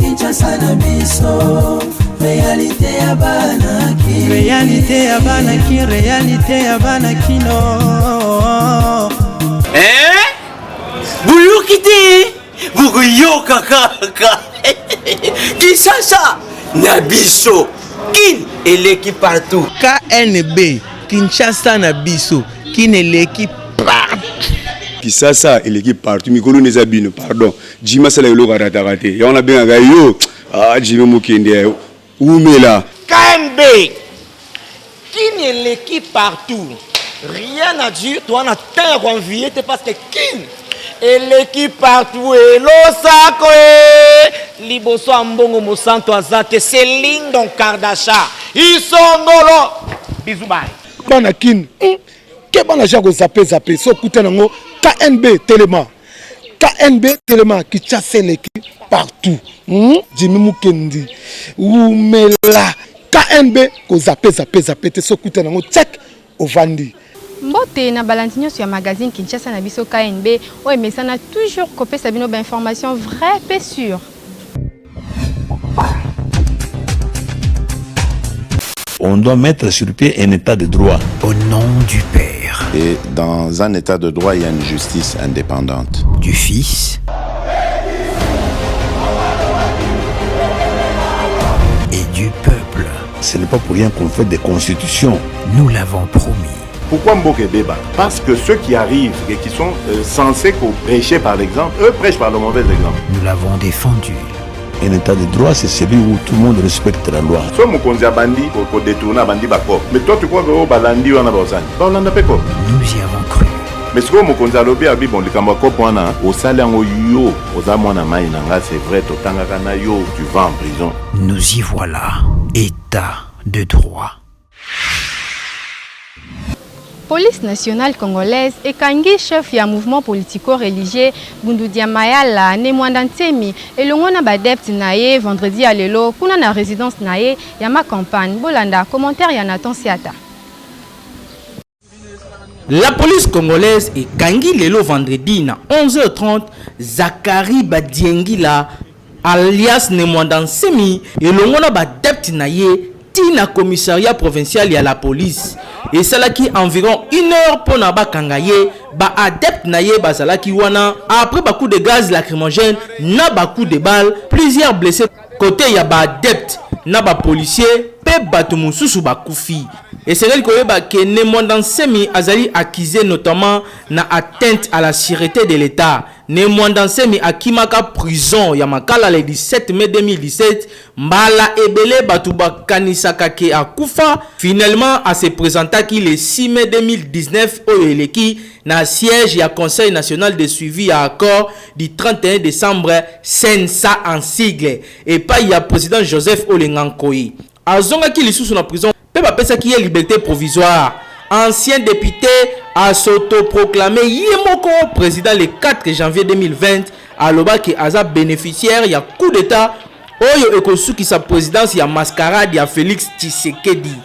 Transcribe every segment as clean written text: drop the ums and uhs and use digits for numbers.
Kinshasa na biso, réalité ya banaki, réalité ya banaki, réalité ya banakino. Buyukite, bukuyoka kaka. Kinshasa na biso, kin eleki partout. KNB, Kinshasa na biso, kin eleki partout. Kinshasa eleki partout. Mikolo nezabino, pardon. Jima sala yolo karatarate. Ya on a bien gayo. Jima mukende. Oumela. KNB, kin eleki partout. Rien à dire, toi on a terre envié, parce que kin eleki partout et l'osako liboso ambongo mosanto azate Céline Don Kardasha isongolo bizubai bana kin ke bana jako zape so kuta nango KNB Telema qui chasse eleki partout Jimmy Mukendi Oumela KNB ko zape te so kuta nango check ovandi. Mbote na balantinyo sur magazine Kinshasa na biso KNB o emesana toujours copé sabino ba information vraie et sûre. On doit mettre sur pied un état de droit. Au nom du Père. Et dans un état de droit, il y a une justice indépendante. Du Fils. Et du peuple. Ce n'est pas pour rien qu'on fait des constitutions. Nous l'avons promis. Pourquoi Mboké débat? Parce que ceux qui arrivent et qui sont censés prêcher par l'exemple, eux prêchent par le mauvais exemple. Nous l'avons défendu. Un état de droit, c'est celui où tout le monde respecte la loi. Soit Mokonzi a bandi pour détourner bandi bako. Mais toi tu crois que balandi wana baosani? Baolanda peko. Nous y avons cru. Mais ce que Mokonzi a lobby a dit bon likambo ko pona au salango yo oza mwana mai nanga c'est vrai totanga kana yo tu vas en prison. Nous y voilà. État de droit. Police nationale congolaise et Kangi, chef ya mouvement politico-religieux Bundudia Mayala ne Mwandantemi et le ngona badept naye vendredi à lelo kuna na résidence naye ya ma campagne bolanda commentaire ya Nathan Siata. La police congolaise et Kangi lelo vendredi na 11h30 Zakari Badiengila alias ne Mwandantemi et le ngona badept naye na commissariat provincial ya la police et salaki environ 1 heure pour na bakangaye ba adepte naye bazalaki wana après ba coup de gaz lacrymogène na ba coup de balle plusieurs blessés côté ya ba adepte na ba policier pe bato mususu bakufi et c'est là que ke ne Mwandantemi azali accusé notamment na atteinte à la sûreté de l'État. Ne Mwandantemi akimaka prison ya makala le 17 mai 2017 mbala ebele batu bakanisaka ke akufa finalement a se présentaki le 6 mai 2019 oyo eleki na siège ya Conseil national de suivi à accord du 31 décembre CNSA en sigle et pas ya président Joseph Olengankoyi azongaki lisusu na prison pe bapesaki ye liberté provisoire. Ancien député a s'autoproclamé Yemoko président le 4 janvier 2020 à Lobaki Aza bénéficiaire ya coup d'état oyo ekosuki sa présidence ya mascarade ya Félix Tshisekedi.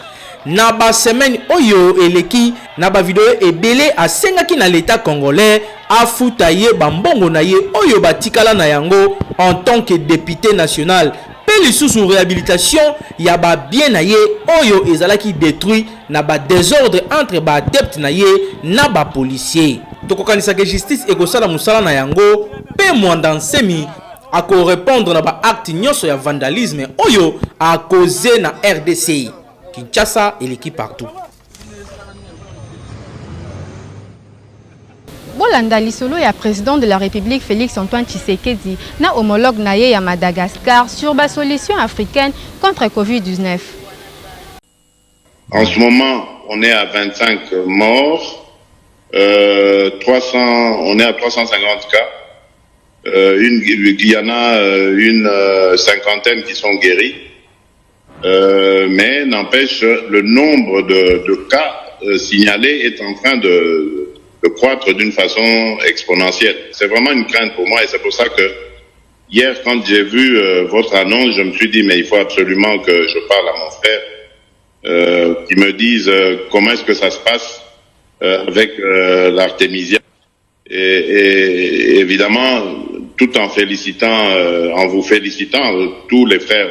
Na ba semaine oyo eleki na ba vidéo ebele asengaki na l'état congolais afuta ye bambongo na ye oyo batikala na yango en tant que député national. Peli sous réhabilitation ya ba bien na ye oyo ezalaki détruit na ba désordre entre ba adepte na ye na ba policier. Tokokanisa ke justice ekosala musala na yango pe Mwandantemi ako répondre na ba acte nyonso ya vandalisme oyo a causé na RDC. Kinshasa et l'équipe partout. Bolanda lisolo ya président de la République Félix Antoine Tshisekedi na homologue naye ya Madagascar sur la solution africaine contre Covid-19. En ce moment, on est à 25 morts, on est à 350 cas. Il y en a une cinquantaine qui sont guéris. Mais n'empêche, le nombre de cas signalés est en train de croître d'une façon exponentielle. C'est vraiment une crainte pour moi et c'est pour ça que hier, quand j'ai vu votre annonce, je me suis dit mais il faut absolument que je parle à mon frère qui me disent comment est-ce que ça se passe avec l'Artémisia. Et évidemment, tout en vous félicitant, tous les frères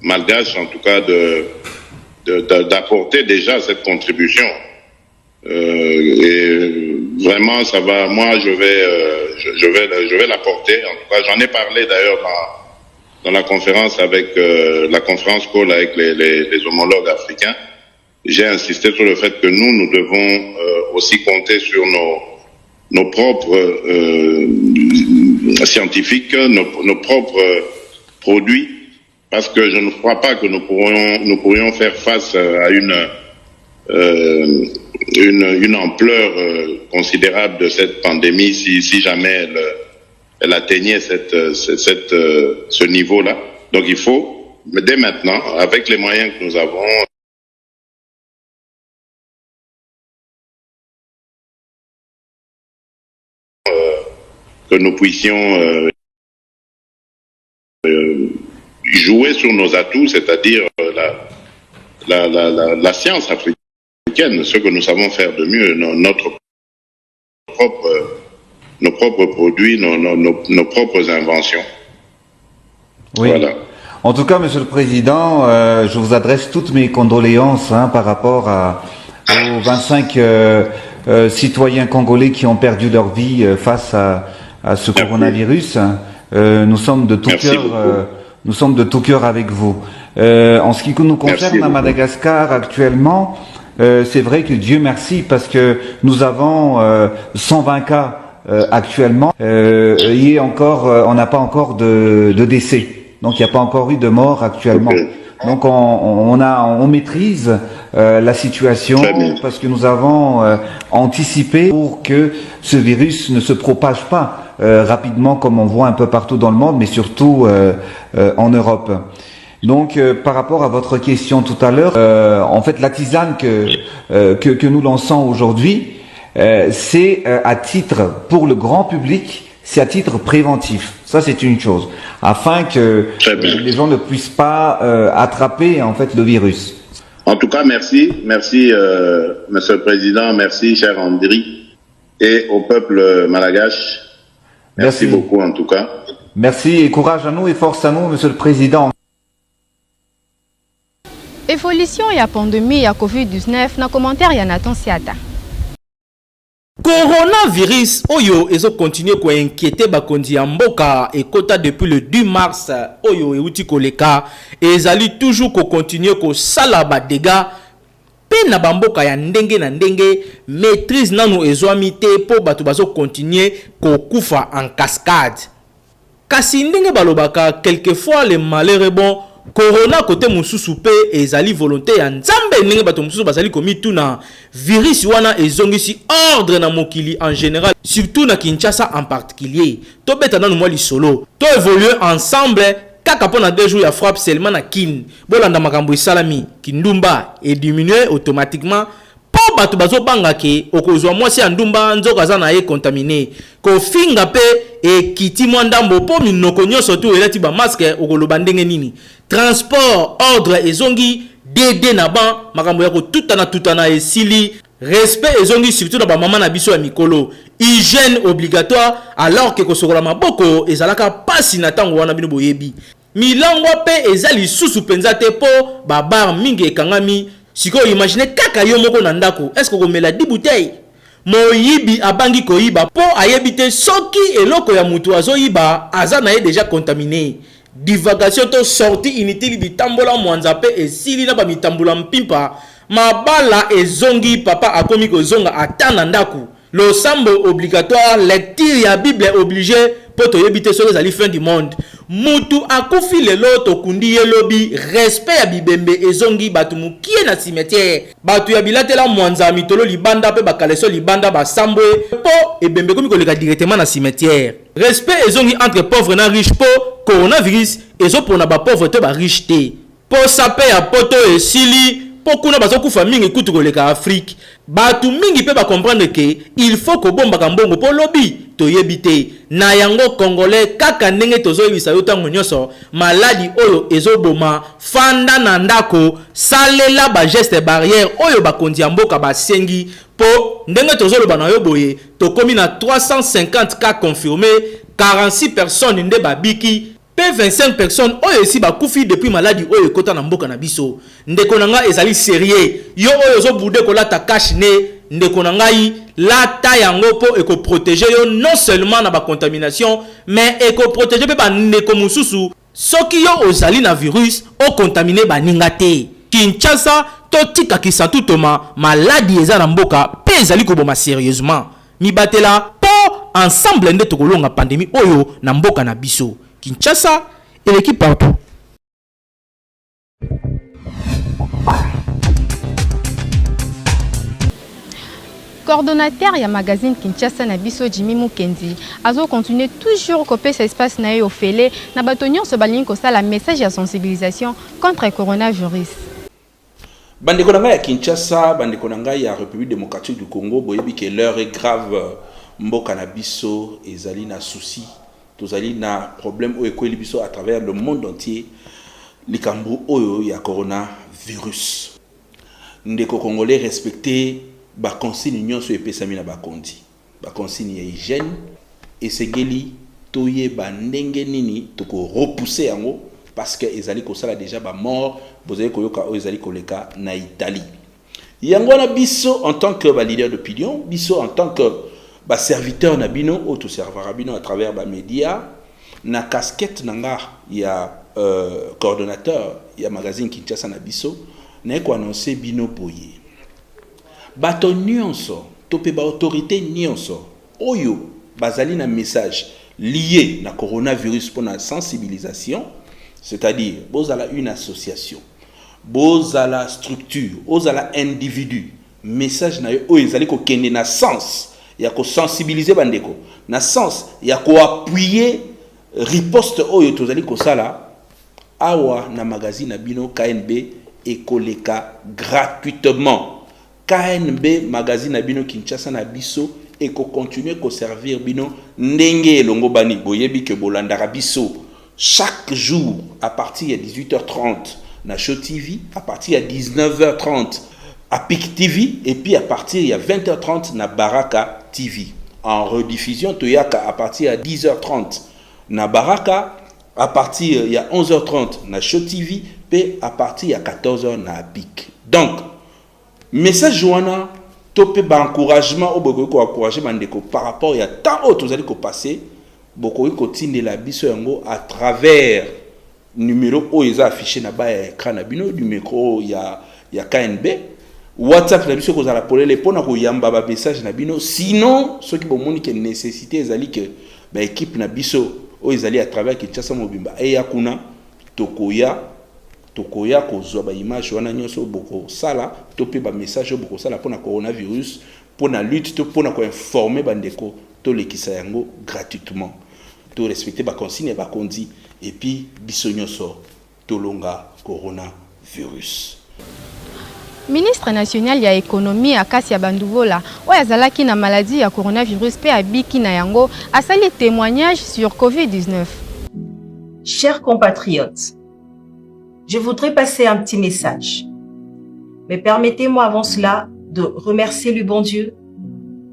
malgaches, en tout cas, d'apporter déjà cette contribution. Et vraiment, ça va. Moi, je vais l'apporter. En tout cas, j'en ai parlé d'ailleurs dans la conférence avec la conférence call avec les homologues africains. J'ai insisté sur le fait que nous devons aussi compter sur nos propres scientifiques, nos propres produits, parce que je ne crois pas que nous pourrions faire face à une ampleur considérable de cette pandémie si jamais elle atteignait ce niveau-là. Donc il faut, dès maintenant, avec les moyens que nous avons, que nous puissions jouer sur nos atouts, c'est-à-dire la science africaine, ce que nous savons faire de mieux, nos propres produits, nos propres inventions. Oui. Voilà. En tout cas, Monsieur le Président, je vous adresse toutes mes condoléances par rapport aux 25 citoyens congolais qui ont perdu leur vie face à ce coronavirus. Nous sommes de tout cœur. Nous sommes de tout cœur avec vous. En ce qui nous concerne à Madagascar actuellement, c'est vrai que Dieu merci parce que nous avons 120 cas actuellement. Et on n'a pas encore de décès. Donc il n'y a pas encore eu de mort actuellement. Okay. Donc on maîtrise la situation parce que nous avons anticipé pour que ce virus ne se propage pas rapidement comme on voit un peu partout dans le monde, mais surtout en Europe. Donc par rapport à votre question tout à l'heure, en fait la tisane que nous lançons aujourd'hui, c'est à titre pour le grand public. C'est à titre préventif. Ça, c'est une chose. Afin que les gens ne puissent pas attraper, en fait, le virus. En tout cas, merci. Merci, Monsieur le Président. Merci, cher Andri. Et au peuple malgache. Merci beaucoup, en tout cas. Merci et courage à nous et force à nous, Monsieur le Président. Évolution et la pandémie ya COVID-19, na commentaire ya Nathan Siata. Coronavirus oyo ezo continuer ko inquiéter bakondi ya mboka ekota depuis le 2 mars oyo euti koleka ezali toujours ko continuer ko sala ba dégâts pe na bamboka ya ndenge na ndenge maîtrise nanu ezwami te po bato bazo continuer ko kufa en cascade kasi ndenge balobaka quelquefois les malheureux bon corona côté mususu pe ezali volonté ya nzambe ndenge bato mususu bazali komituna virus wana ezongisi ordre na mokili en général surtout na Kinshasa en particulier to beta nanu mwa lisolo to évoluer ensemble kaka pona 2 jours ya frappe seulement na kin bolanda makambo isalami kindumba et diminuer automatiquement po bato bazo banga ke okozwa mwasi ya ndumba nzoka za na ye contaminé ko finga pe e kiti mwandambo po minoko nyonso tu elati ba masque okoloba ndenge nini transport ordre ezongi dede na ban makambo ya ko tutana esili respect ezongi surtout na ba mama na biso ya mikolo hygiène obligatoire alors que kosokola maboko ezalaka pasi na tango wana bino boyebi milangwa pe ezali susu penza te po ba bar mingi ekangami siko imagine kaka yo moko na ndako est-ce que komela 10 bouteilles moyibi abangi koyiba po ayebite soki eloko ya mutu azoyiba aza na ye déjà contaminé divagation to sorti inutile bitambola mwanza pe esili na ba mitambula mpimpa mabala ezongi papa akomi kozonga atana ndaku lo sambo obligatoire lecture ya bible obligé po toyebite soki ezali fin du monde mutu akufi lelo tokundi ye lobi respect ya bibembe ezongi batu mukie na cimetière batu ya bilatela mwanza mitolo libanda pe bakaleso libanda basambwe po ebembe komi koleka directement na cimetière respect ezongi entre pauvre na riche po coronavirus ezopona ba pauvre te ba riche te po sape ya poto esili Pokuna bazokufa mingi kutu koleka Afrique. Batu mingi pe ba comprendre que il faut ko bomba kambongo po lobby toyebite na yango congolais kaka ndenge tozoyebisa yo tango nyoso maladi oyo ezoboma fanda na ndako salela ba geste barrière oyo bakondi ya mboka basengi po ndenge tozoloba na yo boye tokomi na 350 cas confirmés, 46 personnes nde babiki P25 personnes oyo esi bakufi depuis maladie oyo kota na mboka na biso. Ndeko na nga ezali sérieux. Yo oyo zo bude kolata cash ne ndeko na ngai lata yango po eko protéger yo non seulement na ba contamination mais eko protéger pe ba ndeko mususu soki yo ozali na virus o contaminer ba ninga te. Kinshasa to tika kisantu toma maladie eza na mboka pe ezali ko boma sérieusement. Mi batela po ensemble nde tokolonga pandémie oyo na mboka na biso. Kinshasa et l'équipe partout. Coordonnateur ya magazine Kinshasa na biso Jimmy Mukendi azo continuer toujours copier cet espace na yo fele na batonyon so balingi ko sala message ya sensibilisation contre le coronavirus. Bandeko na ngai ya Kinshasa, bandeko na ngai ya République démocratique du Congo, boyebi que l'heure est grave, mboka na biso ezali na souci. Tozali na problème oyo ekweli biso à travers le monde entier likambo oyo ya coronavirus. Ndeko congolais respecter ba consigne nyonso epesami na bakondi. Ba consigne ya hygiène esengeli toyeba ndenge nini toko repousser yango parce que ezali kosala déjà ba mort bozali koyoka oyo ezali koleka na Italie. Yango na biso en tant que leader d'opinion, biso en tant que ba serviteur na bino auto serveur bino à travers ba média na casquette nanga ya coordonnateur ya magazine Kinshasa na biso na ko annoncer bino boye bato nyonso to pe ba autorité nyonso oyo bazali na message lié na coronavirus pour la sensibilisation, c'est-à-dire bozala une association, bozala structure, bozala individu, message na yo oyo ezali ko kende na sens ya ko sensibiliser bandeko na sens ya ko appuyer riposte oyo tozali ko sala awa na magazine na bino KNB ekoleka gratuitement. KNB magazine na bino Kinshasa na biso et ko continuer ko servir bino ndenge elongo bani boyebi ke bolandaka biso chaque jour à partir de 18h30 na Show TV, à partir de 19h30 à PIC TV et puis à partir de 20h30 na Baraka TV. En rediffusion toyaka à partir de 10h30 na Baraka, à partir de 11h30 na Show TV et à partir de 14h na PIC. Donc message joana topé ba encouragement au boko ko encourager bandeko par rapport à tant autres allez ko passer boko ko tindela biso yango à travers numéro o eza affiché na ba écran na bino du micro ya KNB WhatsApp na biso ko za la polele pona ko yamba ba message na bino sinon ce qui bomoni que nécessité ezali que ba équipe na biso o ezali à travers Kinshasa Mobimba et yakuna tokoya kozwa ba image wana nyonso boko sala topé ba message boko sala pona coronavirus pona lutte to pona ko informer bandeko to lekisa yango gratuitement to respecter ba consigne ba kondi et puis biso nyonso to longa coronavirus. Ministre national ya économie Akasi ya Banduvola oyo azalaki na maladie ya coronavirus pe abiki na yango asali témoignage sur COVID-19. Chers compatriotes, je voudrais passer un petit message. Mais permettez-moi avant cela de remercier le bon Dieu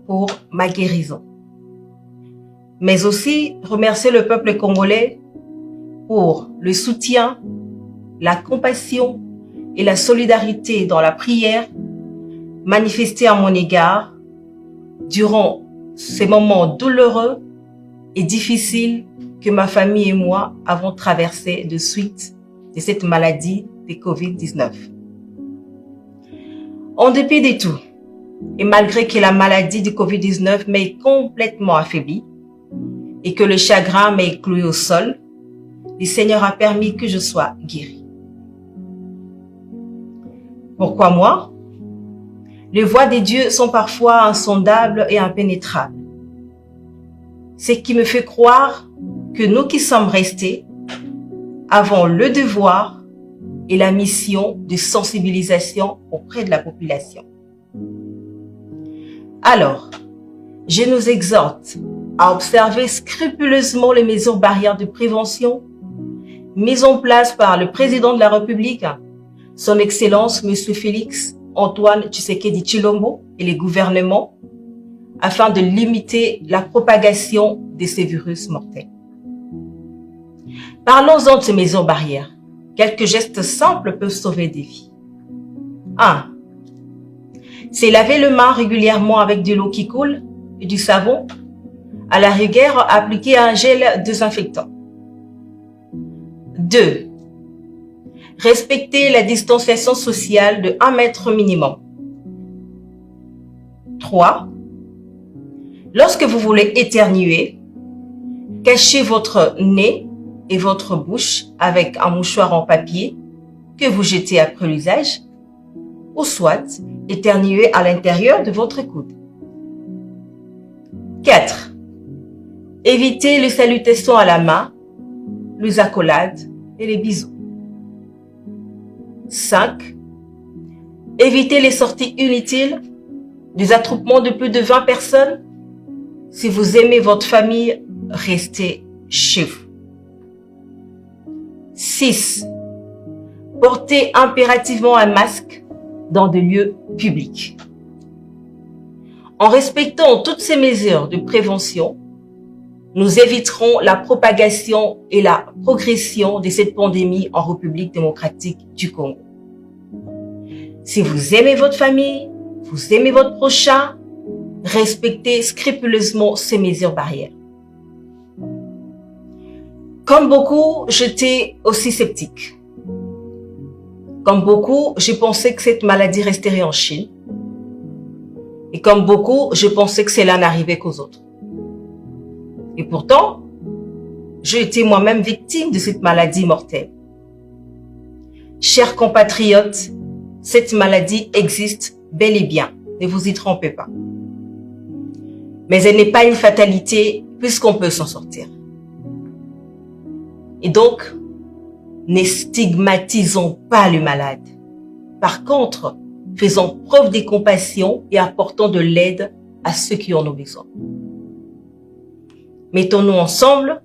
pour ma guérison. Mais aussi remercier le peuple congolais pour le soutien, la compassion et la solidarité dans la prière manifestée à mon égard durant ces moments douloureux et difficiles que ma famille et moi avons traversés de suite de cette maladie de COVID-19. En dépit de tout, et malgré que la maladie de COVID-19 m'ait complètement affaibli et que le chagrin m'ait cloué au sol, le Seigneur a permis que je sois guéri. Pourquoi moi? Les voies de Dieu sont parfois insondables et impénétrables. Ce qui me fait croire que nous qui sommes restés avons le devoir et la mission de sensibilisation auprès de la population. Alors, je nous exhorte à observer scrupuleusement les mesures barrières de prévention mises en place par le président de la République, son Excellence M. Félix Antoine Tshisekedi Tshilombo et les gouvernements afin de limiter la propagation de ces virus mortels. Parlons-en de ces mesures barrières. Quelques gestes simples peuvent sauver des vies. 1. C'est laver le main régulièrement avec de l'eau qui coule et du savon. À la rigueur, appliquer un gel désinfectant. 2. Respecter la distanciation sociale de 1 mètre minimum. 3. Lorsque vous voulez éternuer, cachez votre nez et votre bouche avec un mouchoir en papier que vous jetez après l'usage, ou soit éternuer à l'intérieur de votre coude. 4. Évitez les salutations à la main, les accolades et les bisous. 5. Évitez les sorties inutiles, des attroupements de plus de 20 personnes. Si vous aimez votre famille, restez chez vous. 6. Portez impérativement un masque dans des lieux publics. En respectant toutes ces mesures de prévention, nous éviterons la propagation et la progression de cette pandémie en République démocratique du Congo. Si vous aimez votre famille, vous aimez votre prochain, respectez scrupuleusement ces mesures barrières. Comme beaucoup, j'étais aussi sceptique. Comme beaucoup, je pensais que cette maladie resterait en Chine. Et comme beaucoup, je pensais que cela n'arrivait qu'aux autres. Et pourtant, j'ai été moi-même victime de cette maladie mortelle. Chers compatriotes, cette maladie existe bel et bien, ne vous y trompez pas. Mais elle n'est pas une fatalité puisqu'on peut s'en sortir. Et donc, ne stigmatisons pas le malade. Par contre, faisons preuve de compassion et apportons de l'aide à ceux qui en ont besoin. Mettons-nous ensemble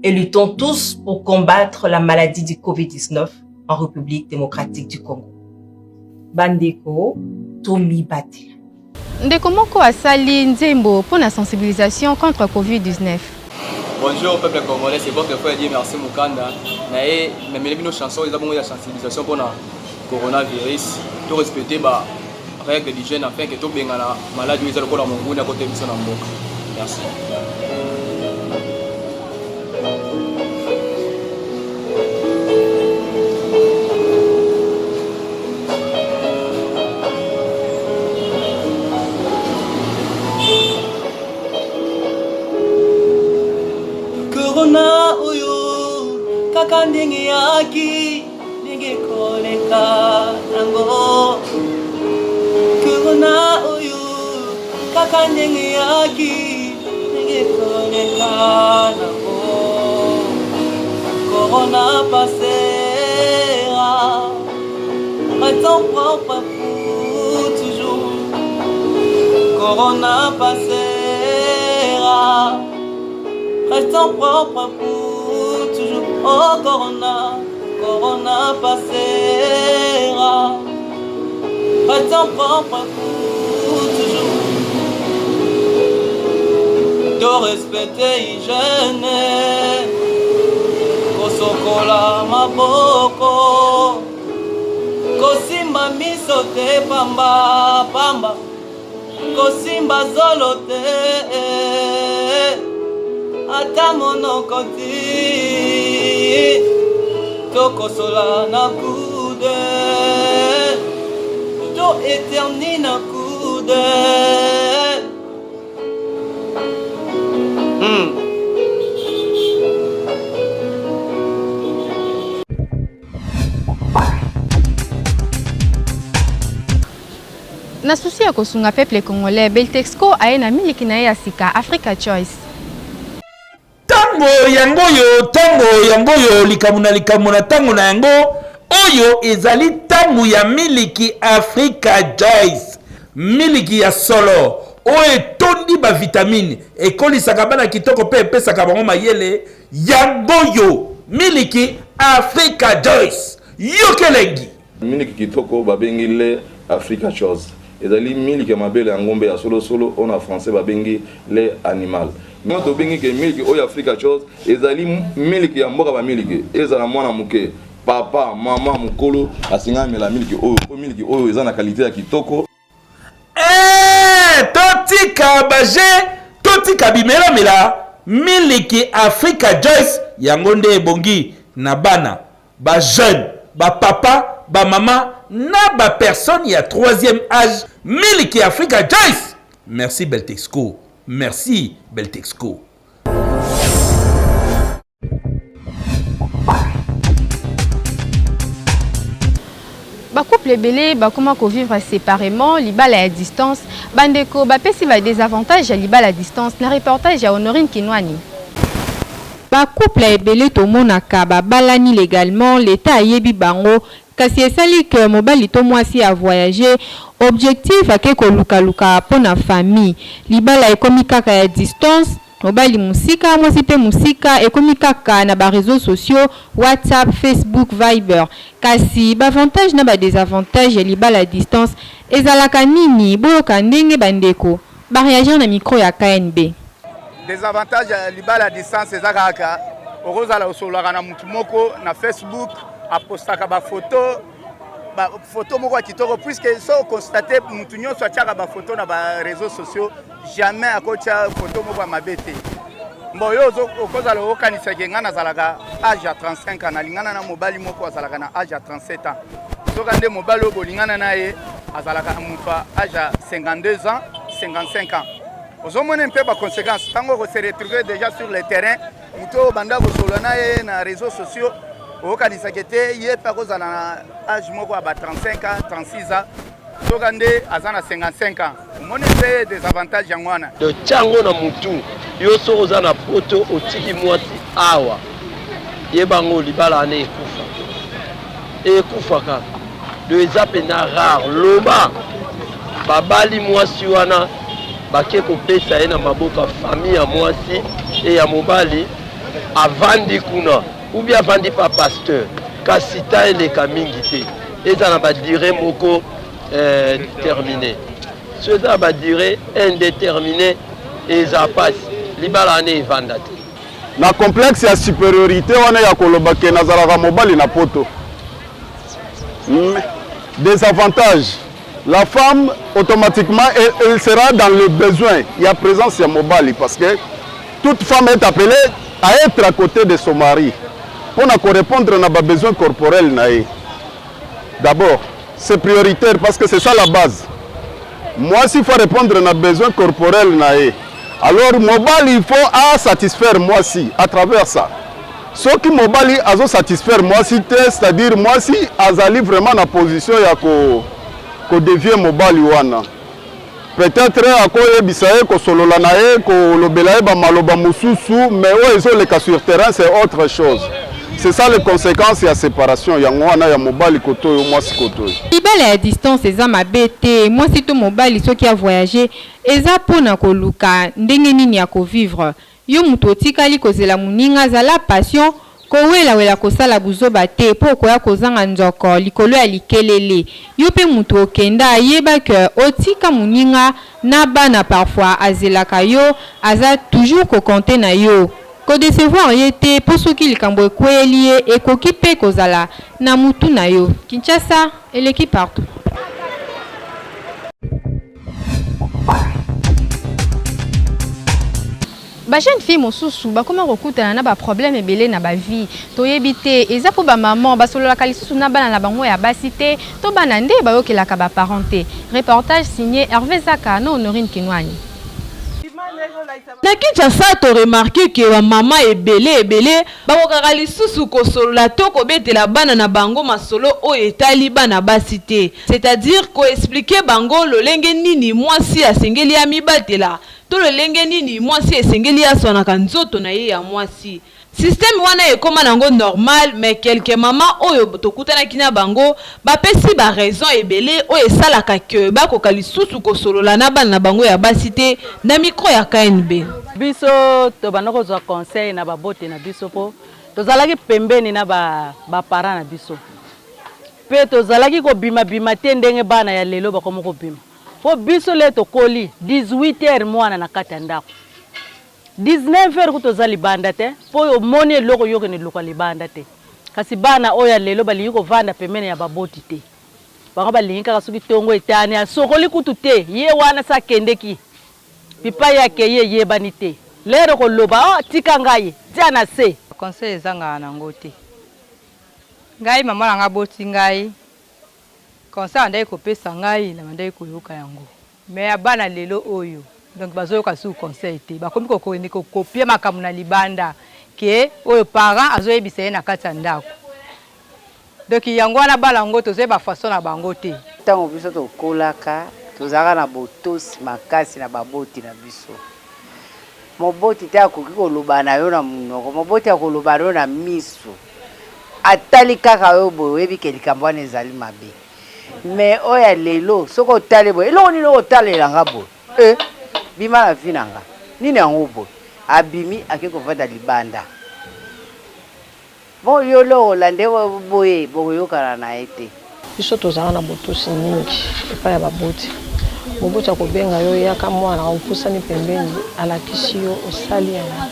et luttons tous pour combattre la maladie du Covid-19 en République démocratique du Congo. Bandeko, Tomi Batila. Ndeko moko asali nzembo pour la sensibilisation contre Covid-19. Bonjour peuple congolais, c'est bon que faut dire merci Mukanda. Naé, mais nos chansons, ils ont de sensibilisation pour le coronavirus. Tout respecter bah règles d'hygiène afin que tout bien la maladie ils ont le monde à côté de son mboka. Merci. Corona oyo kaka ndenge yaki ndenge koleka nango. Corona oyo kaka ndenge yaki ndenge koleka nango. Corona passera, restons propres pour toujours. Corona passera, restons propres pour toujours. Oh Corona, Corona passera, restons propres pour toujours. De respecter hygiène, kosokola maboko, kosimba miso te pamba pamba, kosimba zolo te. Ata monoko ti tokosola na kude, to éterni na kude. Na susi ya kosunga peuple congolais, Beltexco aena miliki na ya sika Africa Choice. Tango yango yo likamuna tango na yango oyo ezali ntango ya miliki Africa Joyce, miliki ya solo oyo etondi bavitamine ekolisaka bana kitoko mpe epesaka bango mayele yango yo miliki Africa Joyce yokelengi miliki kitoko babengi le Africa Joyce ezali miliki ya mabele ya ngombe ya solo solo on a français babengi le animal moto bengi ke miliki oyo Africa Joyce ezali miliki ya mboka ba miliki ezala mwana muke papa mama mukolo asingamela miliki oyo eza na qualité ya kitoko. Totika baje totika bimela miliki Africa Joyce yango nde ebongi na bana ba jeune ba papa ba mama na ba personne ya 3e âge miliki Africa Joyce. Merci Beltexco, merci Beltexco. Ba couple belé ba comment ko vivre séparément libala à distance bandeko ba pesi va désavantage à libala à distance na reportage à Honorine Kinwani. Ba couple belé to monaka ba balani légalement l'état yebi bango kasi esali que mobali to mwasi a voyager objectif ake ko luka pona famille libala ekomi kaka à distance mobali musika mwasi pe musika ekomi kaka na ba réseaux sociaux WhatsApp, Facebook, Viber. Kasi ba avantage na ba désavantage ya libala à distance ezalaka nini boyoka ndenge bandeko ba réagir na micro ya KNB. Désavantage ya libala à distance ezalaka okozala osolaka na mutu moko na Facebook apostaka ba photo moko kitoko puisque so constater mutu nyonso atiaka ba photo na ba réseaux sociaux jamais akotia photo moko mabete mbo yo okozala okanisa ke ngana zalaka âge ya 35 ans nalingana na mobali moko azalaka na âge ya 37 ans soka nde mobali obolingana naye azalaka mutu âge ya 52 ans 55 ans ozomona mpe ba conséquences tango ko se retrouver déjà sur le terrain mutu banda bosolo naye na réseaux sociaux okanisa kete ye pa kozala na âge moko ba 35 ans 36 ans soka nde azana 55 ans omoni mpe des avantages yango wana de chango na mutu yo so ozana poto otiki mwasi awa ye bango libala ane ekufa kaka de eza pena rare loba babali mwasi wana bake kopesa ye na maboka famille ya mwasi e ya mobali avandi kuna ou bien avandi pa pasteur kasi ta eleka mingi te eza na badire moko déterminé so eza na badire indéterminé eza pasi libala ane evanda te na complexe ya supériorité wana ya kolobake nazalaka mobali na poto des avantages la femme automatiquement elle sera dans le besoin il y a présence ya mobali parce que toute femme est appelée à être à côté de son mari pour répondre à nos besoins corporels. D'abord, c'est prioritaire parce que c'est ça la base. Moi, s'il faut répondre à nos besoins corporels, alors mobile, il faut satisfaire moi si à travers ça. Ce qui mobile a satisfaire moi si, c'est-à-dire moi si azali vraiment na position ya ko devient mobile wana. Peut-être à quoi bisaye ko solola nae ko lobelaye ba maloba mususu mais ouais ils ont les cas sur terrain c'est autre chose. C'est ça les conséquences de la séparation. Il y a un mobile koto et moi si koto. Libala à distance eza mabete moi si to mobile ceux qui a voyagé eza pona ko luka ndenge nini ya ko vivre. Yo muto otikali kozela muninga zala passion ko wela kosala buzoba te po ko ya kozanga nzoko likolo ya likelele. Yo pe muto okenda yeba que otika muninga na bana parfois azelaka yo aza toujours ko compter na yo. Ko décevoir yete pour ceux qui likambo kweli e koki pe kozala na mutu na yo. Kinshasa et l'équipe partout. Ba jeune fille mosusu ba comment rekutana na ba problème ebele na ba vie to yebite eza po ba maman ba solo la kalisusu na bana na bango ya basité to bana nde ba yokelaka ba parenté. Reportage signé Hervé Zaka na Honorine Kinwani. Na Kinshasa to remarqué que wa mama ebele bakokaka lisusu kosolola to kobetela bana na bango masolo o etali bana basité, c'est-à-dire ko expliquer bango lolenge nini mwasi asengeli ya mibatela to lolenge nini mwasi esengeli ya sonaka nzoto na ye ya mwasi. système wana ekoma nango normal, mais quelques mamans oyo tokutana kina bango bapesi ba raison ebele oyo esalaka ke bakoka lisusu kosolola na bana na bango ya basi te na micro ya KNB. Biso tobanda kozwa conseil na babote na biso po tozalaki pembeni na bapara na biso pe tozalaki kobima te ndenge bana ya lelo bakoma kobima po biso le tokoli 18h mwana na kati ya ndako 19h kutoza libanda te po omoni eloko yoke ne loka libanda te kasi bana oya lelo balingi kovanda pembeni ya baboti te bango balingi kaka soki tongo etani asokoli kutu te ye wana sa kendeki pipa yake ye yebani te lero koloba tika ngai tia na se conseil ezanga nango te ngai mama nanga boti ngai conseil andai kopesa ngai na mandai koyoka yango mais abana lelo oyo donc bazoyoka su conseil te bakomi kokopie makambo na libanda ke oyo parent azoyebisa ye na kati ya ndako donc yango wana bala yango tozoyeba façon na bango te ntango biso tokolaka tozalaka na botosi makasi na baboti na biso moboti te akoki koloba na yo na monoko moboti akoloba na yo na miso atali kaka oyo boye oyebi ke likambo wana ezali mabe mais oyo lelo soki otali boye eloko nini otalelanga boye bima na vi nanga nini yango boye abimi ake kovanda libanda bon yo lokola nde boye bokoyokana na ye te biso tozala na botosi mingi epai ya baboti moboti akobenga yo yaka mwana opusani pembeni alakisi yo osali yana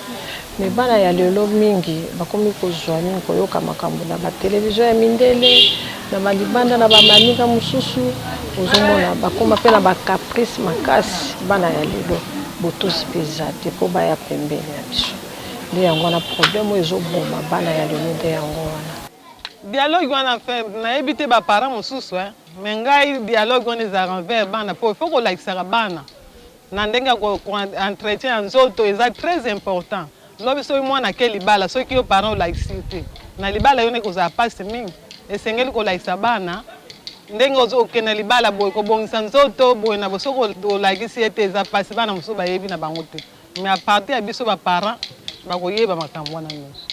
me bana ya lelo mingi bakomi kozwa mingi koyoka makambo na batelevizio ya mindele na balibanda na bamaninga mosusu ozomona bakoma mpe na bacaprice makasi bana ya lelo botosi mpe eza te mpo baya pembeni ya biso nde yango wana problème oyo ezoboma bana ya lelo nde yango wana dialogue wana fe nayebi te baparent mosusu me ngai dialogue wana ezalaka envers bana mpo ifo kolakisaka bana na ndenge ya entretien ya nzoto eza très important lobi soki mwana ake libala soki yo parent olakisi te na libala yo nde kozala pasi mingi esengeli kolakisa bana ndenge okende libala boye kobongisa nzoto boye na soki olakisi ye te eza pasi bana mosusu bayebi na bango te me apartir ya biso baparent bakoyeba makambo wana nyonso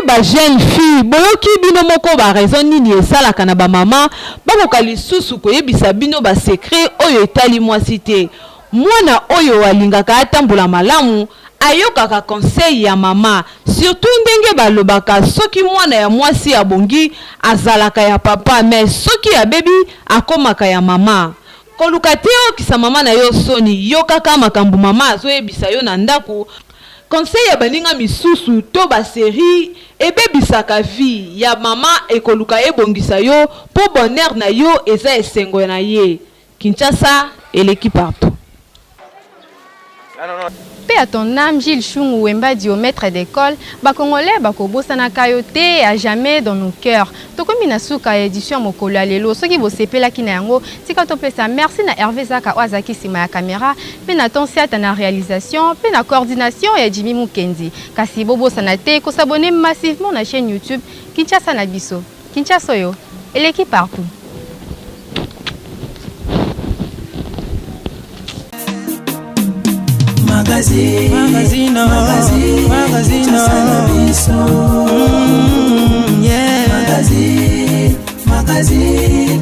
ba jeune fille boyoki bino moko ba raison nini esalaka na ba mama bakoka lisusu koyebisa bino ba secret oyo etali mwasi te mwana oyo alingaka atambola malamu ayokaka conseil ya mama surtout ndenge balobaka soki mwana ya mwasi abongi azalaka ya papa mais soki abebi akomaka ya mama koluka te okisa mama na yo soni yokaka makambo mama azoyebisa yo na ndako conseil ya baninga misusu to ba série ebebisaka vie ya mama ekoluka ebongisa yo po bonheur na yo eza esengo na ye. Kinshasa eleki partout. Paix à ton âme, Gilles Chung Wemba dit au maître d'école, Congolais, Bakobosana Kayote, à jamais dans nos cœurs. Tokomi Nasuka édition Mokola Lelo, ce qui vous sépèle la Kinango, c'est quand on peut ça. Merci na Hervé Zaka Wazaki Sima la caméra, puis na ton set na réalisation, puis na coordination et Jimmy Mukendi. Kasi Bobo Sanate, ko s'abonner massivement na chaîne YouTube Kinshasa Nabiso. Kinshasa yo, et l'équipe partout. Magazine,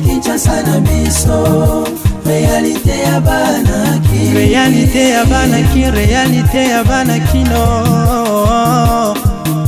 Kinshasa na biso. Réalité ya bana ki, réalité ya bana kino.